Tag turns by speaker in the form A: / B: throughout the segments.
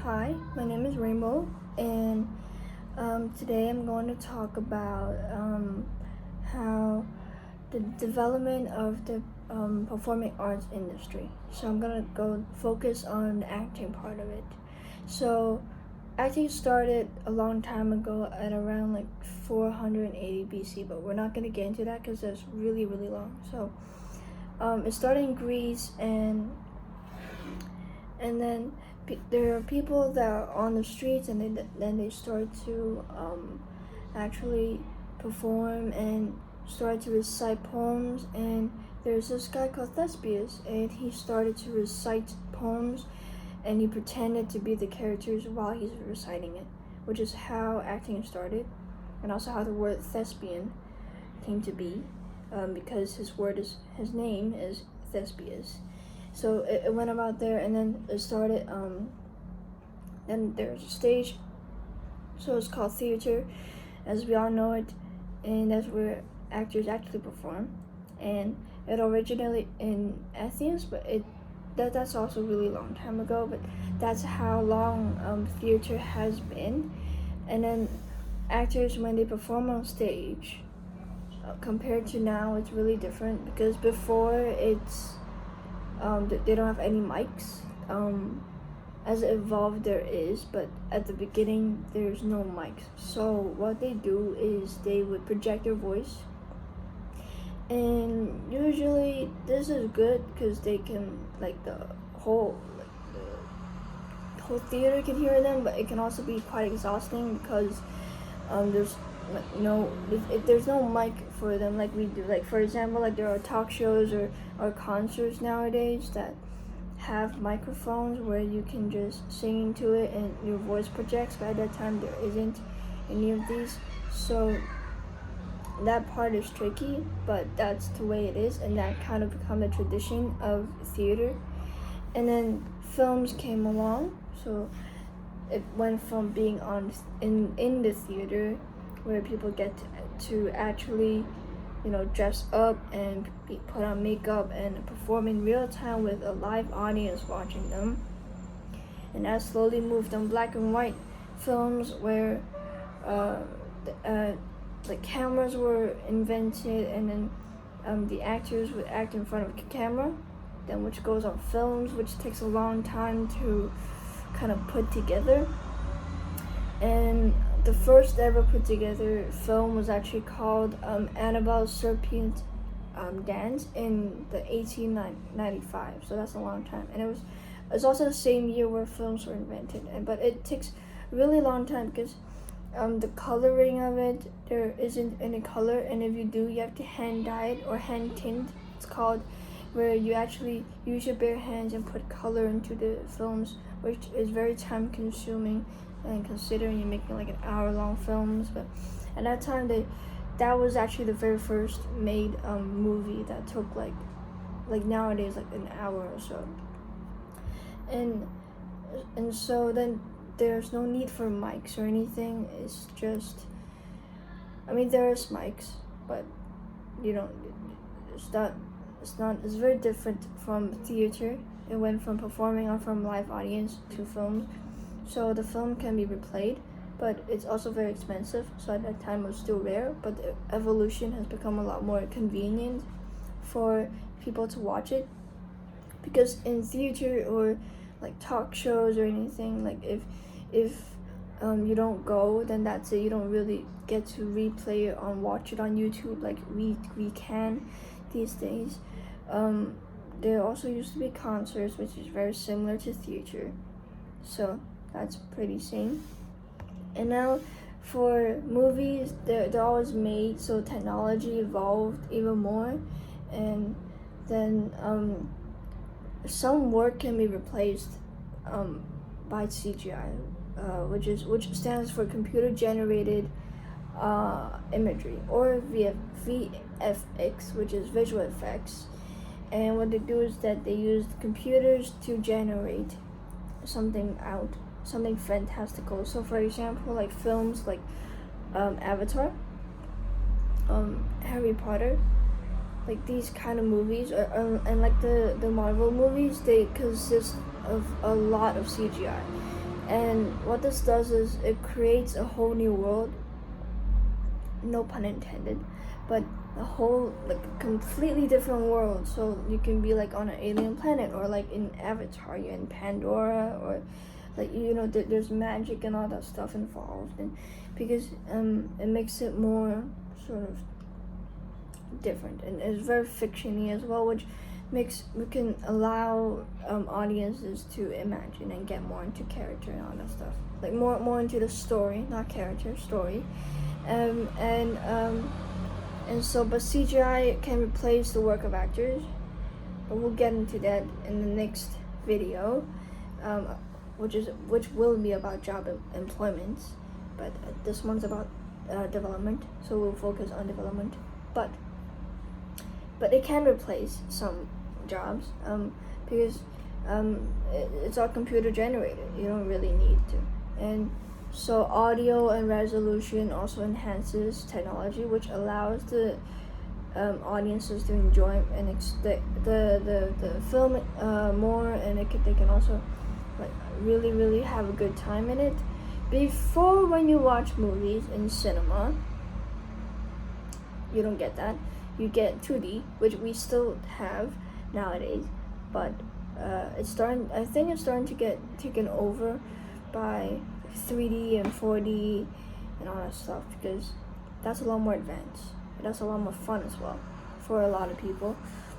A: Hi, my name is Rainbow, and today I'm going to talk about how the development of the performing arts industry. So I'm going to go focus on the acting part of it. So acting started a long time ago at around like 480 BC, but we're not going to get into that because that's really, really long. So it started in Greece, and then there are people that are on the streets, and then they start to actually perform and start to recite poems. And there's this guy called Thespius, and he started to recite poems, and he pretended to be the characters while he's reciting it, which is how acting started, and also how the word thespian came to be, because his name is Thespius. So it went about there, and then it started, then there's a stage, so it's called theater, as we all know it, and that's where actors actually perform. And it originated in Athens, but that's also a really long time ago, but that's how long theater has been. And then actors, when they perform on stage, compared to now, it's really different, because before they don't have any mics. As it evolved, there is, but at the beginning there's no mics. So what they do is they would project their voice, and usually this is good because they can, like, the whole theater can hear them, but it can also be quite exhausting because there's if there's no mic for them like we do. Like, for example, like there are talk shows or concerts nowadays that have microphones where you can just sing into it and your voice projects, but at that time there isn't any of these. So that part is tricky, but that's the way it is, and that kind of become a tradition of theater. And then films came along, so it went from being on in the theater, where people get to actually, dress up and put on makeup and perform in real time with a live audience watching them. And that slowly moved on black and white films, where like cameras were invented, and then the actors would act in front of the camera, then which goes on films, which takes a long time to kind of put together. And the first ever put together film was actually called Annabelle's Serpent Dance in the 1895. So that's a long time, and it's also the same year where films were invented. But it takes a really long time because the coloring of it, there isn't any color, and if you do, you have to hand dye it or hand tint. It's called, where you actually use your bare hands and put color into the films, which is very time consuming. And considering you're making like an hour-long films, but at that time that was actually the very first made movie that took like nowadays like an hour or so. And so then there's no need for mics or anything. It's just, there's mics, but it's very different from theater. It went from performing or from live audience to films. So the film can be replayed, but it's also very expensive. So at that time it was still rare, but the evolution has become a lot more convenient for people to watch it. Because in theater or like talk shows or anything, like if you don't go, then that's it. You don't really get to replay it or watch it on YouTube like we can these days. There also used to be concerts, which is very similar to theater. So that's pretty same. And now for movies, they're always made, so technology evolved even more, and then some work can be replaced by CGI, which stands for computer generated imagery, or VFX, which is visual effects. And what they do is that they use computers to generate something fantastical. So for example, like films like Avatar, Harry Potter, like these kind of movies, and like the Marvel movies, they consist of a lot of CGI. And what this does is it creates a whole new world, no pun intended, but a whole like completely different world. So you can be like on an alien planet, or like in Avatar, you're in Pandora, or like there's magic and all that stuff involved, and because it makes it more sort of different, and it's very fictiony as well, which we can allow audiences to imagine and get more into character and all that stuff, like more into the story, not character, story. And so, but CGI can replace the work of actors, but we'll get into that in the next video, which will be about job employment, but this one's about development, so we'll focus on development. But it can replace some jobs, because it's all computer generated. You don't really need to. And so audio and resolution also enhances technology, which allows the audiences to enjoy and the film more, and they can also like really have a good time in it. Before, when you watch movies in cinema, you don't get that. You get 2D, which we still have nowadays, but I think it's starting to get taken over by 3D and 4D and all that stuff, because that's a lot more advanced. That's a lot more fun as well for a lot of people.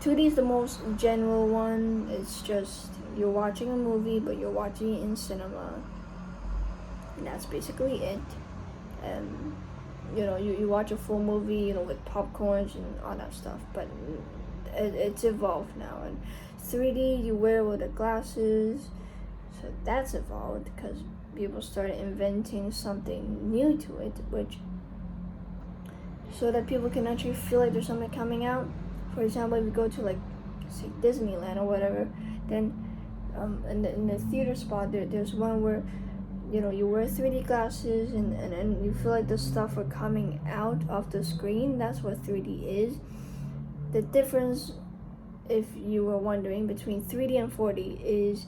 A: 2D is the most general one. It's just you're watching a movie, but you're watching it in cinema, and that's basically it. You watch a full movie, with popcorns and all that stuff, but it's evolved now. And 3D, you wear with the glasses, so that's evolved because people started inventing something new to it, so that people can actually feel like there's something coming out. For example, if you go to, like, say, Disneyland or whatever, then in the theater spot, there's one where you wear 3D glasses and you feel like the stuff are coming out of the screen. That's what 3D is. The difference, if you were wondering, between 3D and 4D is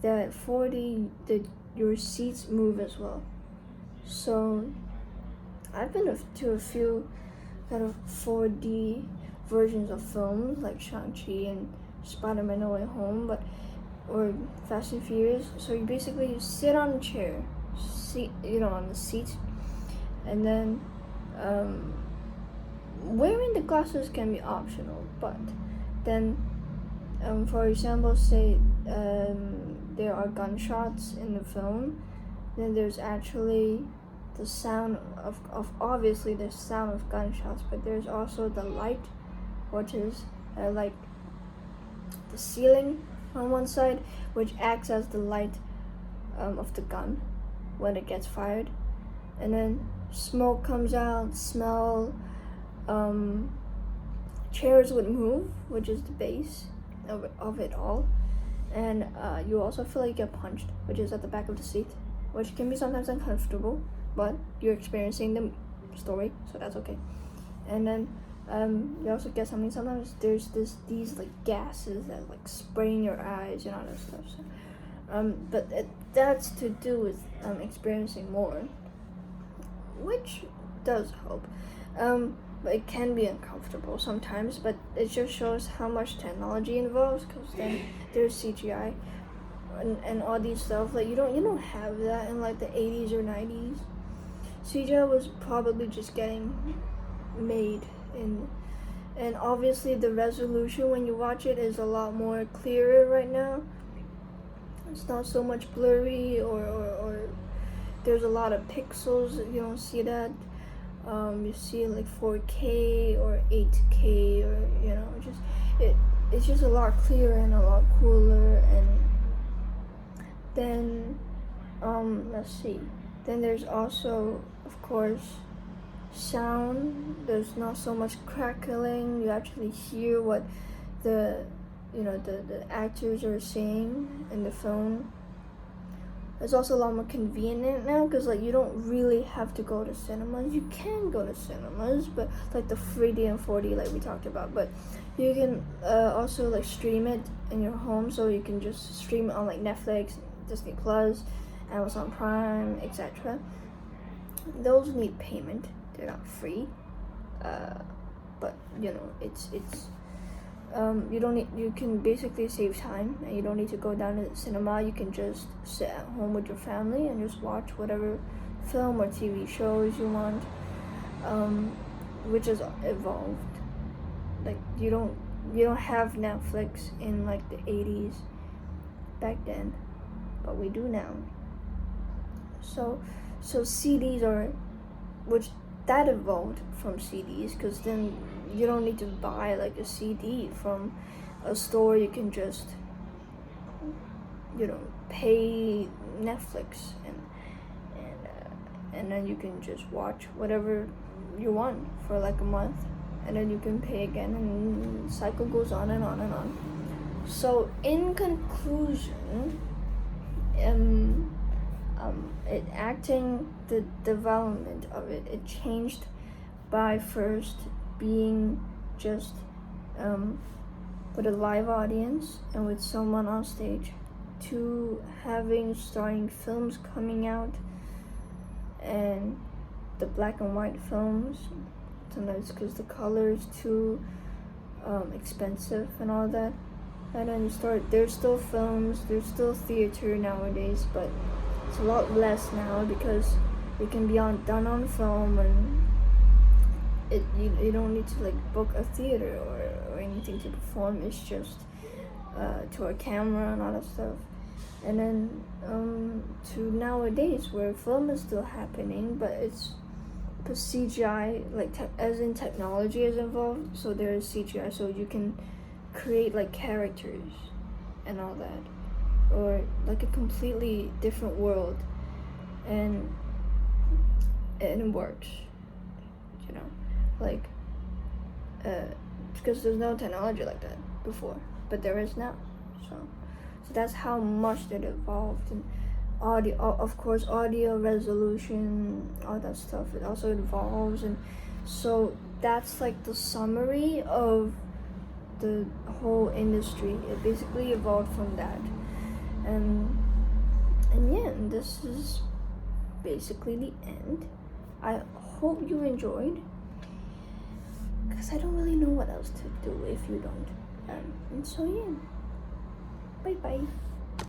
A: that 4D, your seats move as well. So I've been to a few kind of 4D versions of films, like Shang-Chi and Spider-Man No Way Home, or Fast and Furious. So you sit on a chair, on the seat, and then wearing the glasses can be optional. But then, for example, say there are gunshots in the film, then there's actually the sound of obviously the sound of gunshots, but there's also the light, which is like the ceiling on one side, which acts as the light of the gun when it gets fired, and then smoke comes out, smell, chairs would move, which is the base of it all, and you also feel like you get punched, which is at the back of the seat, which can be sometimes uncomfortable, but you're experiencing the story, so that's okay. And then you also get something. Sometimes there's these like gases that like spray in your eyes and all that stuff. So, but that's to do with experiencing more, which does help. But it can be uncomfortable sometimes. But it just shows how much technology involves. Because then there's CGI and all these stuff. Like you don't have that in like the 80s or 90s. CGI was probably just getting made. And obviously the resolution when you watch it is a lot more clearer right now. It's not so much blurry or there's a lot of pixels. You don't see that. You see like 4K or 8K, or it's just a lot clearer and a lot cooler. And then let's see. Then there's also, of course, sound. There's not so much crackling. You actually hear what the actors are saying in the film. It's also a lot more convenient now, because like you don't really have to go to cinemas. You can go to cinemas, but like the 3D and 4D like we talked about, but you can also like stream it in your home. So you can just stream it on like Netflix, Disney Plus, Amazon Prime, etc. Those need payment. They're not free. But it's you can basically save time, and you don't need to go down to the cinema. You can just sit at home with your family and just watch whatever film or TV shows you want, which has evolved. Like you don't have Netflix in like the 80s back then, but we do now. So CDs which that evolved from CDs, because then you don't need to buy like a CD from a store. You can just pay Netflix, and then you can just watch whatever you want for like a month, and then you can pay again, and the cycle goes on and on and on. So in conclusion, the development of it changed by first being just with a live audience and with someone on stage, to starring films coming out, and the black and white films, sometimes because the color is too expensive and all that. And then there's still films, there's still theater nowadays, but it's a lot less now because it can be done on film, and you don't need to like book a theater or anything to perform. It's just to a camera and all that stuff. And then to nowadays, where film is still happening, but it's CGI, like as in technology is involved. So there is CGI, so you can create like characters and all that, or like a completely different world, and it works, like because there's no technology like that before, but there is now. So that's how much it evolved. And audio, of course, audio resolution, all that stuff, it also evolves. And so that's like the summary of the whole industry. It basically evolved from that. And yeah, and this is basically the end. I hope you enjoyed, because I don't really know what else to do if you don't. And so yeah, bye bye.